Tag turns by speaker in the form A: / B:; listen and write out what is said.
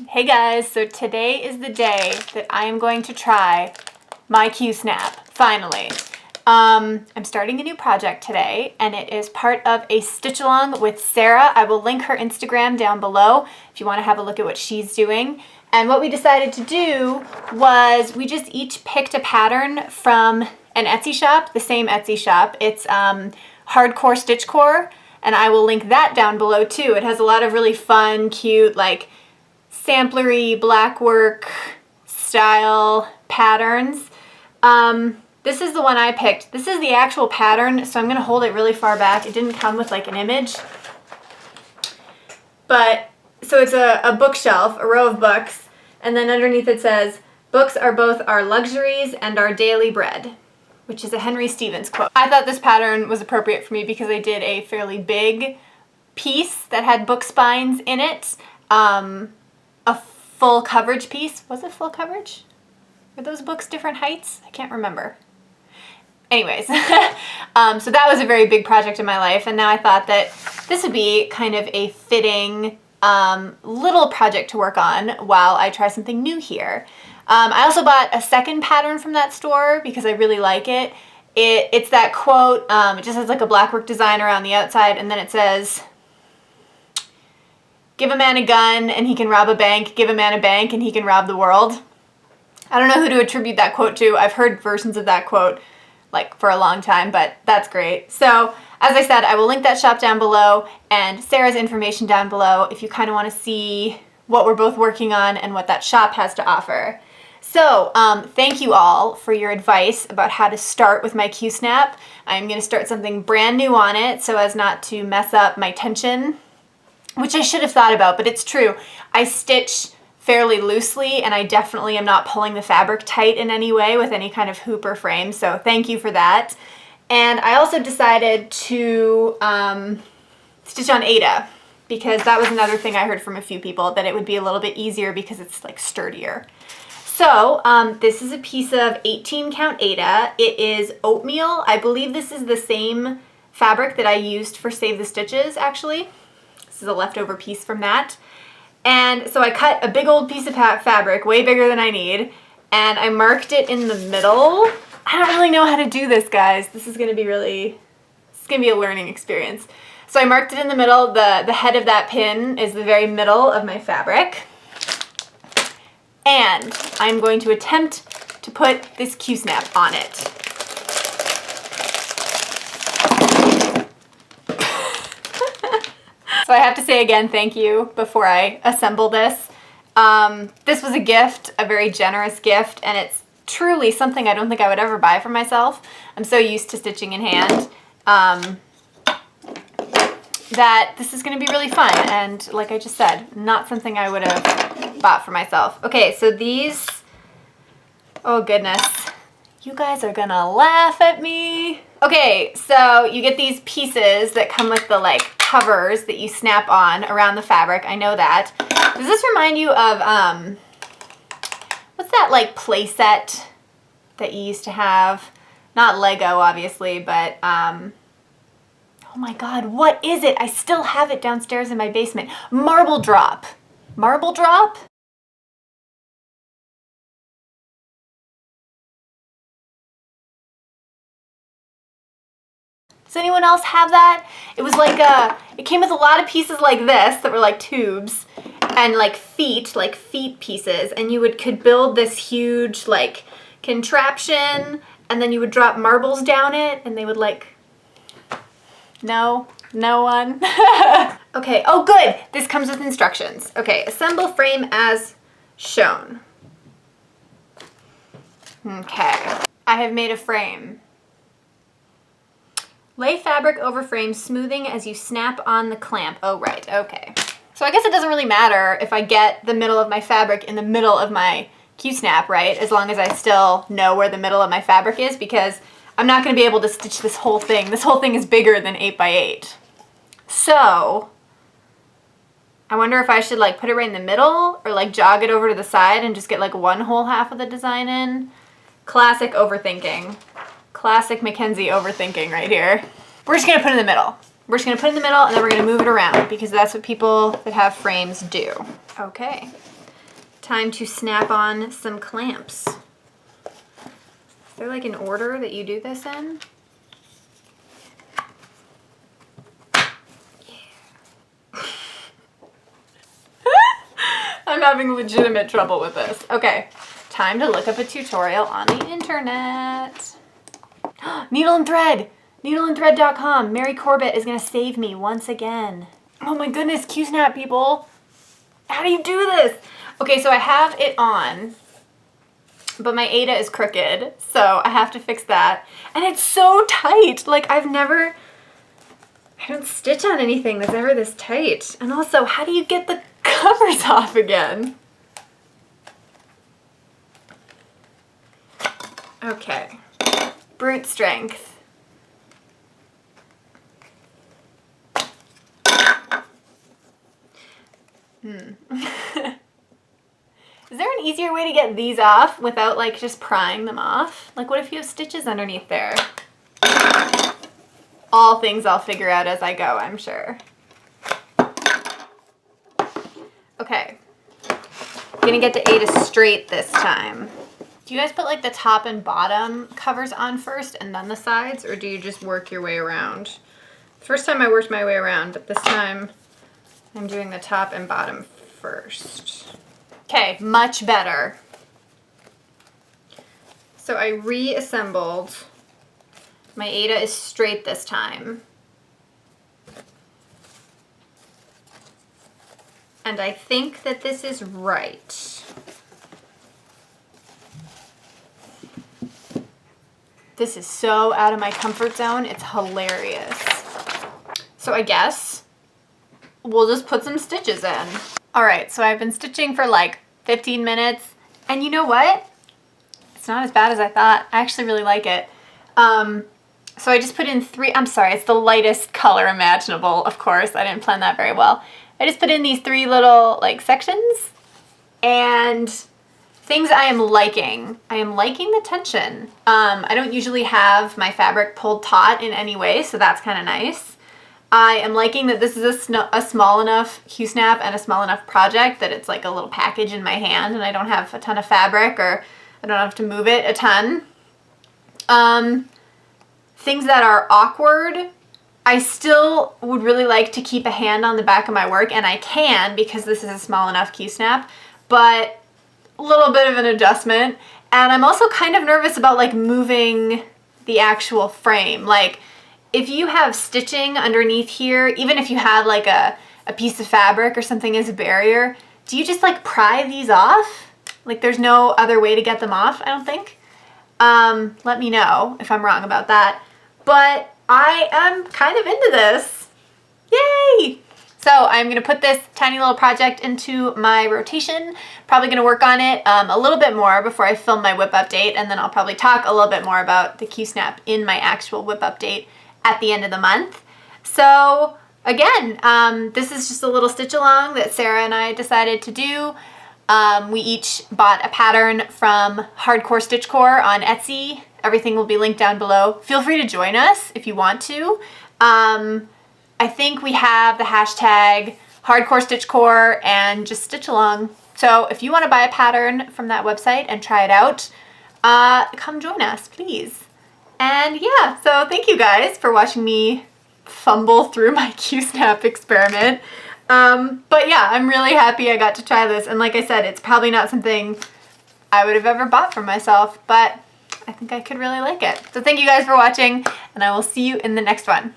A: Hey guys, so today is the day that I am going to try my Qsnap, finally. I'm starting a new project today, and it is part of a stitch along with Sarah. I will link her Instagram down below if you want to have a look at what she's doing. And what we decided to do was we just each picked a pattern from an Etsy shop, the same Etsy shop. It's Hardcore StitchCorps, and I will link that down below too. It has a lot of really fun, cute, like samplery black work style patterns. This is the one I picked. This is the actual pattern, so I'm going to hold it really far back. It didn't come with like an image. But, so it's a bookshelf, a row of books, and then underneath it says, "Books are both our luxuries and our daily bread," which is a Henry Stevens quote. I thought this pattern was appropriate for me because I did a fairly big piece that had book spines in it. A full coverage piece. Was it full coverage? Were those books different heights? I can't remember. Anyways, so that was a very big project in my life, and now I thought that this would be kind of a fitting little project to work on while I try something new here. I also bought a second pattern from that store because I really like it. It's that quote, it just has like a blackwork design around the outside, and then it says, "Give a man a gun and he can rob a bank. Give a man a bank and he can rob the world." I don't know who to attribute that quote to. I've heard versions of that quote like for a long time, but that's great. So as I said, I will link that shop down below and Sarah's information down below if you kind of want to see what we're both working on and what that shop has to offer. So thank you all for your advice about how to start with my Qsnap. I'm going to start something brand new on it so as not to mess up my tension, which I should have thought about, but it's true. I stitch fairly loosely, and I definitely am not pulling the fabric tight in any way with any kind of hoop or frame, so thank you for that. And I also decided to stitch on Aida, because that was another thing I heard from a few people, that it would be a little bit easier because it's like sturdier. So this is a piece of 18 count Aida. It is oatmeal. I believe this is the same fabric that I used for Save the Stitches, actually. This is a leftover piece from that. And so I cut a big old piece of fabric, way bigger than I need, and I marked it in the middle. I don't really know how to do this, guys. This is gonna be a learning experience. So I marked it in the middle. The head of that pin is the very middle of my fabric. And I'm going to attempt to put this Qsnap on it. So I have to say again, thank you before I assemble this. This was a gift, a very generous gift, and it's truly something I don't think I would ever buy for myself. I'm so used to stitching in hand that this is going to be really fun, and like I just said, not something I would have bought for myself. Okay, so these, oh goodness, you guys are gonna laugh at me. Okay, so you get these pieces that come with the like covers that you snap on around the fabric. I know that. Does this remind you of, what's that like play set that you used to have? Not Lego, obviously, but, oh my God, what is it? I still have it downstairs in my basement. Marble Drop. Marble Drop? Does anyone else have that? It was like it came with a lot of pieces like this that were like tubes and like feet pieces, and you could build this huge like contraption, and then you would drop marbles down it and they would like, no one. Okay, oh good, this comes with instructions. Okay, assemble frame as shown. Okay, I have made a frame. Lay fabric over frame, smoothing as you snap on the clamp. Oh, right, okay. So I guess it doesn't really matter if I get the middle of my fabric in the middle of my Qsnap, right? As long as I still know where the middle of my fabric is, because I'm not gonna be able to stitch this whole thing. This whole thing is bigger than 8 by 8. So, I wonder if I should like put it right in the middle or like jog it over to the side and just get like one whole half of the design in. Classic overthinking. Classic McKenzie overthinking right here. We're just gonna put it in the middle. We're just gonna put it in the middle and then we're gonna move it around because that's what people that have frames do. Okay. Time to snap on some clamps. Is there like an order that you do this in? Yeah. I'm having legitimate trouble with this. Okay, time to look up a tutorial on the internet. Needle and thread. Needleandthread.com. Mary Corbett is gonna save me once again. Oh my goodness, Qsnap people. How do you do this? Okay, so I have it on, but my Ada is crooked, so I have to fix that. And it's so tight. Like I don't stitch on anything that's ever this tight. And also, how do you get the covers off again? Okay, brute strength. Is there an easier way to get these off without like just prying them off? Like what if you have stitches underneath there? All things I'll figure out as I go, I'm sure. Okay, I'm gonna get to Ada straight this time. Do you guys put like the top and bottom covers on first and then the sides, or do you just work your way around? First time I worked my way around, but this time I'm doing the top and bottom first. Okay, much better. So I reassembled. My Ada is straight this time. And I think that this is right. This is so out of my comfort zone, it's hilarious. So I guess we'll just put some stitches in. All right, so I've been stitching for like 15 minutes, and you know what? It's not as bad as I thought. I actually really like it. So I just put in I'm sorry, it's the lightest color imaginable, of course. I didn't plan that very well. I just put in these 3 little like sections, and things I am liking. I am liking the tension. I don't usually have my fabric pulled taut in any way, so that's kind of nice. I am liking that this is a small enough Qsnap and a small enough project that it's like a little package in my hand and I don't have a ton of fabric, or I don't have to move it a ton. Things that are awkward, I still would really like to keep a hand on the back of my work, and I can because this is a small enough Qsnap, but a little bit of an adjustment. And I'm also kind of nervous about like moving the actual frame. Like, if you have stitching underneath here, even if you have like a piece of fabric or something as a barrier, do you just like pry these off? Like there's no other way to get them off, I don't think. Let me know if I'm wrong about that. But I am kind of into this. Yay! So I'm gonna put this tiny little project into my rotation. Probably gonna work on it a little bit more before I film my whip update, and then I'll probably talk a little bit more about the Qsnap in my actual whip update at the end of the month. So again, this is just a little stitch along that Sarah and I decided to do. We each bought a pattern from Hardcore StitchCorps on Etsy. Everything will be linked down below. Feel free to join us if you want to. I think we have the hashtag Hardcore StitchCorps and just stitch along. So if you want to buy a pattern from that website and try it out, come join us, please. And yeah, so thank you guys for watching me fumble through my Qsnap experiment. But yeah, I'm really happy I got to try this. And like I said, it's probably not something I would have ever bought for myself, but I think I could really like it. So thank you guys for watching, and I will see you in the next one.